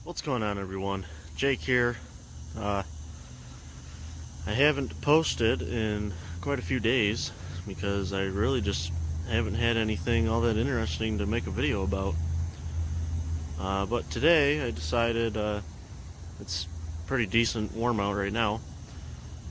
What's going on, everyone? Jake here. I haven't posted in quite a few days because I really just haven't had anything all that interesting to make a video about. But today I decided it's pretty decent warm out right now,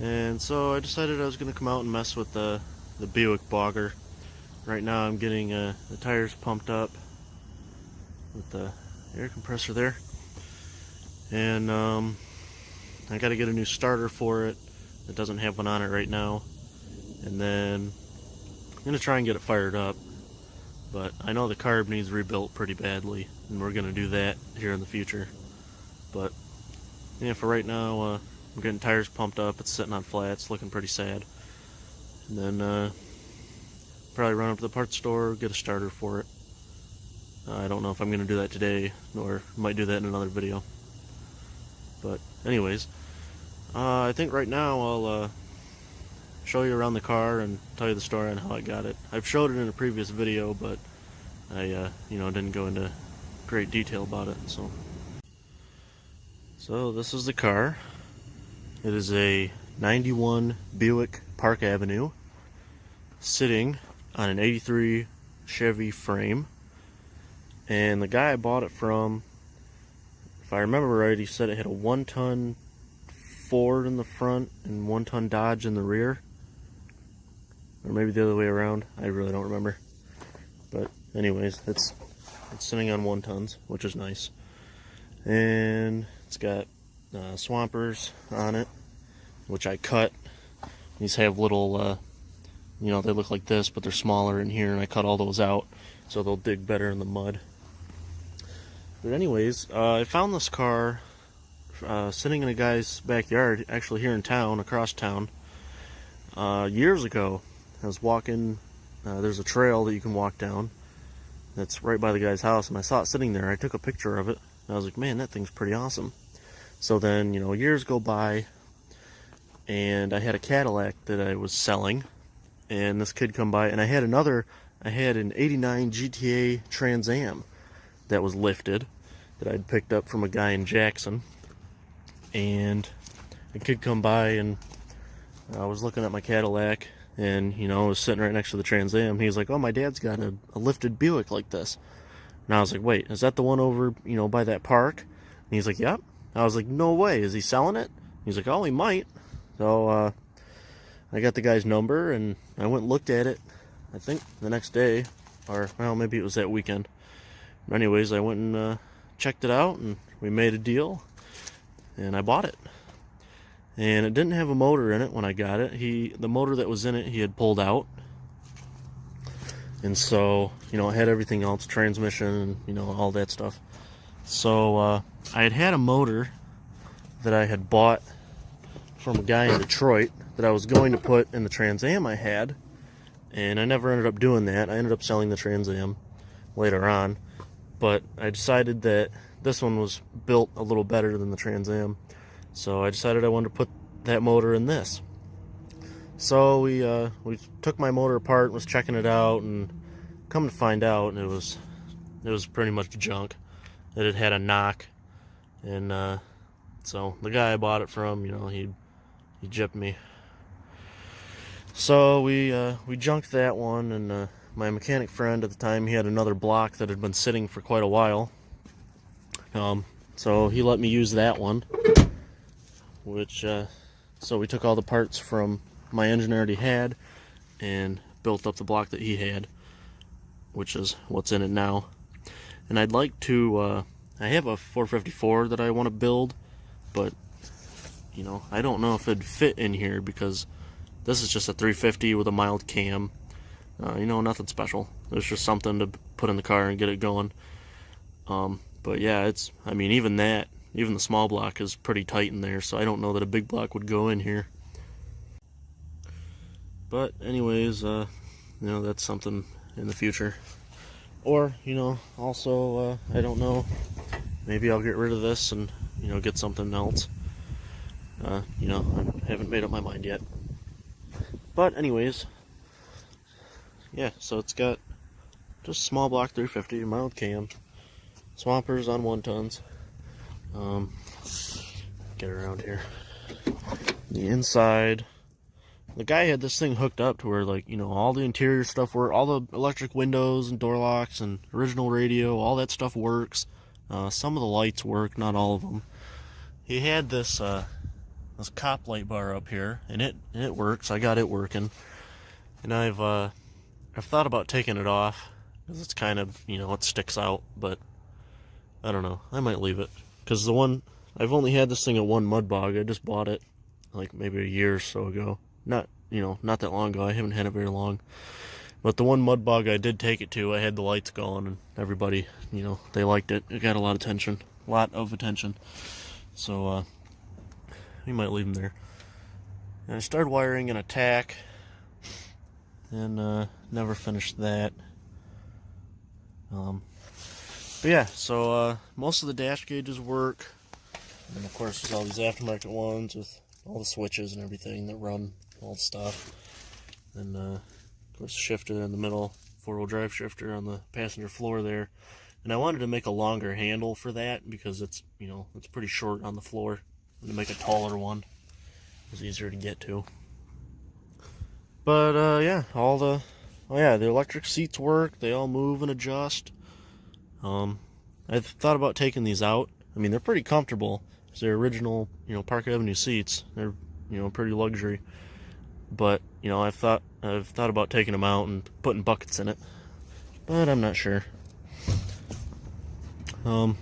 and so I decided I was going to come out and mess with the Buick Bogger. Right now I'm getting the tires pumped up with the air compressor there. And I got to get a new starter for it. It doesn't have one on it right now. And then I'm going to try and get it fired up. But I know the carb needs rebuilt pretty badly, and we're going to do that here in the future. But yeah, for right now, I'm getting tires pumped up. It's sitting on flats, looking pretty sad. And then probably run up to the parts store, get a starter for it. I don't know if I'm going to do that today, or might do that in another video. But anyways, I think right now I'll show you around the car and tell you the story on how I got it. I've showed it in a previous video, but I didn't go into great detail about it. So this is the car. It is a 91 Buick Park Avenue, sitting on an 83 Chevy frame. And the guy I bought it from, if I remember right, he said it had a 1-ton Ford in the front and 1-ton Dodge in the rear. Or maybe the other way around. I really don't remember. But anyways, it's sitting on 1-tons, which is nice. And it's got swampers on it, which I cut. These have little, they look like this, but they're smaller in here, and I cut all those out so they'll dig better in the mud. But anyways, I found this car sitting in a guy's backyard, actually here in town, across town, years ago. I was walking, there's a trail that you can walk down that's right by the guy's house, and I saw it sitting there. I took a picture of it, and I was like, man, that thing's pretty awesome. So then, years go by, and I had a Cadillac that I was selling, and this kid come by, and I had an 89 GTA Trans Am that was lifted, that I'd picked up from a guy in Jackson. And a kid come by, and I was looking at my Cadillac, and I was sitting right next to the Trans Am. He was like, oh, my dad's got a lifted Buick like this. And I was like, wait, is that the one over by that park? And he's like, yep. I was like, no way, is he selling it? He's like, oh, he might. So I got the guy's number, and I went and looked at it, I think the next day, or well, maybe it was that weekend. Anyways, I went and checked it out, and we made a deal, and I bought it. And it didn't have a motor in it when I got it. The motor that was in it, he had pulled out. And so, it had everything else, transmission, and, all that stuff. So, I had a motor that I had bought from a guy in Detroit that I was going to put in the Trans Am I had. And I never ended up doing that. I ended up selling the Trans Am later on. But I decided that this one was built a little better than the Trans Am. So I decided I wanted to put that motor in this. So we took my motor apart and was checking it out, and come to find out, it was pretty much junk. It had a knock, and so the guy I bought it from, he gypped me. So we junked that one, and my mechanic friend at the time, he had another block that had been sitting for quite a while. So he let me use that one, which, so we took all the parts from my engine I already had and built up the block that he had, which is what's in it now. And I'd like to, I have a 454 that I want to build, but, I don't know if it'd fit in here because this is just a 350 with a mild cam. Nothing special. It was just something to put in the car and get it going. But yeah, even the small block is pretty tight in there, so I don't know that a big block would go in here. But anyways, that's something in the future. Or, also, I don't know, maybe I'll get rid of this and, get something else. I haven't made up my mind yet. But anyways, yeah, so it's got just small block 350, mild cam, swampers on 1-tons, Get around here. The inside, the guy had this thing hooked up to where, like, you know, all the interior stuff works, all the electric windows and door locks and original radio, all that stuff works. Some of the lights work, not all of them. He had this this cop light bar up here, and it works. I got it working, and I've thought about taking it off because it's kind of, you know, it sticks out, but I don't know. I might leave it because I've only had this thing at one mud bog. I just bought it like maybe a year or so ago. Not that long ago. I haven't had it very long. But the one mud bog I did take it to, I had the lights going, and everybody, you know, they liked it. It got a lot of attention. So we might leave them there. And I started wiring an attack, and never finished that. But yeah, so most of the dash gauges work. And of course, there's all these aftermarket ones with all the switches and everything that run all the stuff. And of course, the shifter in the middle, four-wheel drive shifter on the passenger floor there. And I wanted to make a longer handle for that because it's, you know, it's pretty short on the floor. And to make a taller one, it was easier to get to. But yeah, the electric seats work. They all move and adjust. I've thought about taking these out. I mean, they're pretty comfortable. They're original, you know, Park Avenue seats. They're, you know, pretty luxury. But, you know, I've thought about taking them out and putting buckets in it. But I'm not sure. And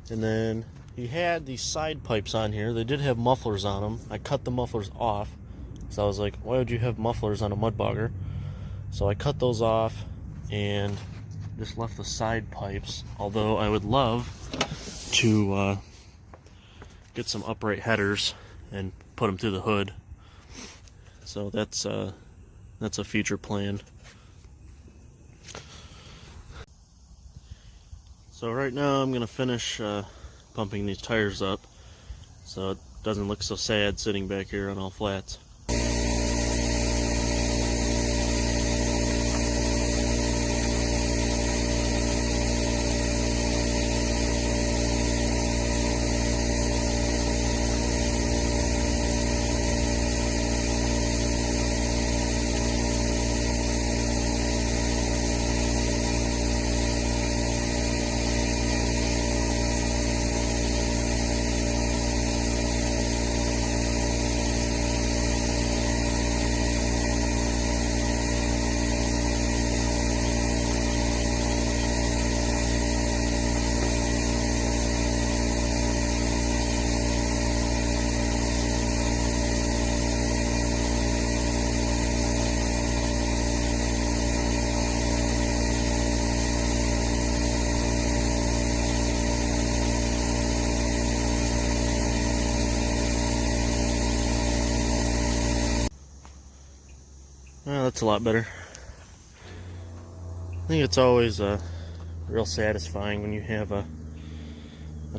then he had these side pipes on here. They did have mufflers on them. I cut the mufflers off. So I was like, why would you have mufflers on a mud bogger? So I cut those off and just left the side pipes. Although I would love to get some upright headers and put them through the hood. So that's a future plan. So right now I'm gonna finish pumping these tires up so it doesn't look so sad sitting back here on all flats. Well, that's a lot better. I think it's always real satisfying when you have a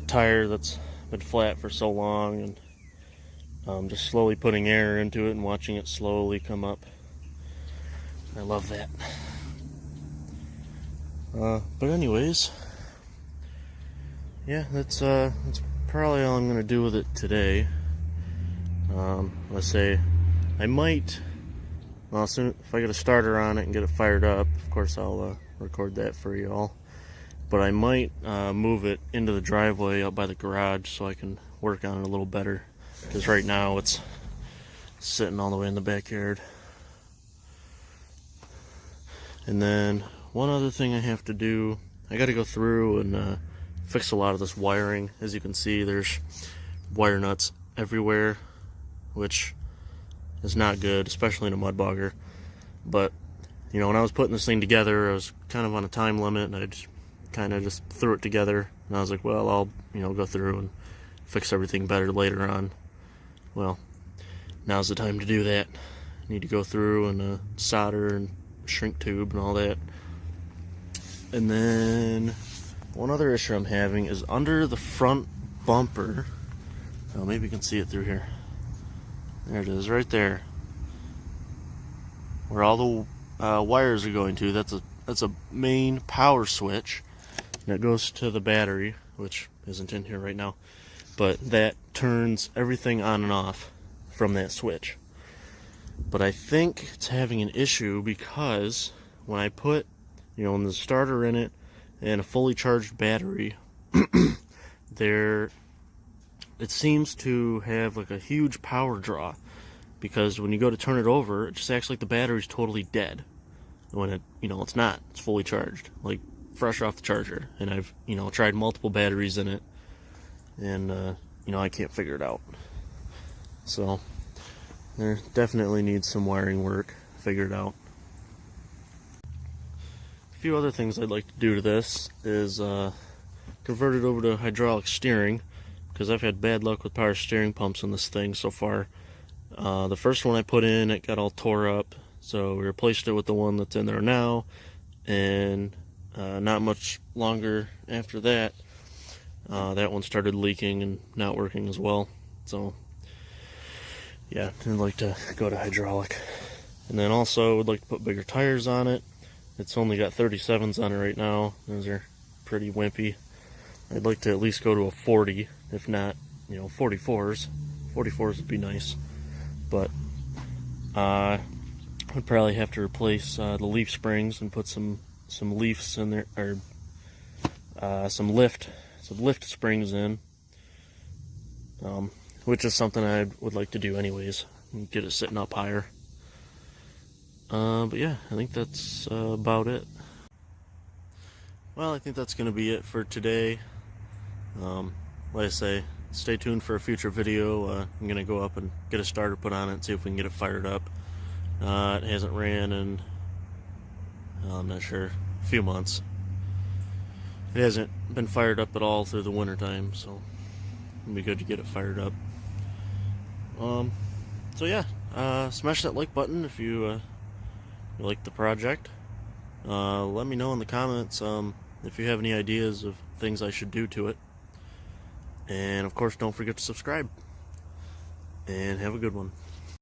tire that's been flat for so long and just slowly putting air into it and watching it slowly come up. I love that. But anyways, yeah, that's probably all I'm going to do with it today. Let's say I might... Well, soon if I get a starter on it and get it fired up, of course I'll record that for y'all. But I might move it into the driveway up by the garage so I can work on it a little better. Because right now it's sitting all the way in the backyard. And then one other thing I have to do, I got to go through and fix a lot of this wiring. As you can see, there's wire nuts everywhere, which is not good, especially in a mud bogger. But, you know, when I was putting this thing together, I was kind of on a time limit, and I just kind of just threw it together. And I was like, well, I'll, you know, go through and fix everything better later on. Well, now's the time to do that. I need to go through and solder and shrink tube and all that. And then one other issue I'm having is under the front bumper. Oh, maybe you can see it through here. There it is, right there, where all the wires are going to. That's a main power switch, and it goes to the battery, which isn't in here right now, but that turns everything on and off from that switch. But I think it's having an issue because when I put, when the starter in it and a fully charged battery, it seems to have like a huge power draw, because when you go to turn it over, it just acts like the battery's totally dead when it's not. It's fully charged, like fresh off the charger. And I've tried multiple batteries in it, and I can't figure it out. So there definitely needs some wiring work figured out. A few other things I'd like to do to this is convert it over to hydraulic steering, because I've had bad luck with power steering pumps on this thing so far. The first one I put in, it got all tore up, so we replaced it with the one that's in there now, and not much longer after that, that one started leaking and not working as well. So yeah, I'd like to go to hydraulic. And then also would like to put bigger tires on it. It's only got 37s on it right now. Those are pretty wimpy. I'd like to at least go to a 40, if not, 44s. 44s would be nice. But I'd probably have to replace the leaf springs and put some leafs in there, or some lift springs in, which is something I would like to do anyways, and get it sitting up higher. But yeah, I think that's about it. Well, I think that's going to be it for today. Like I say, stay tuned for a future video. I'm going to go up and get a starter put on it and see if we can get it fired up. It hasn't ran in, I'm not sure, a few months. It hasn't been fired up at all through the winter time, so it'd be good to get it fired up. So yeah, smash that like button if you like the project. Let me know in the comments if you have any ideas of things I should do to it. And of course, don't forget to subscribe. And have a good one.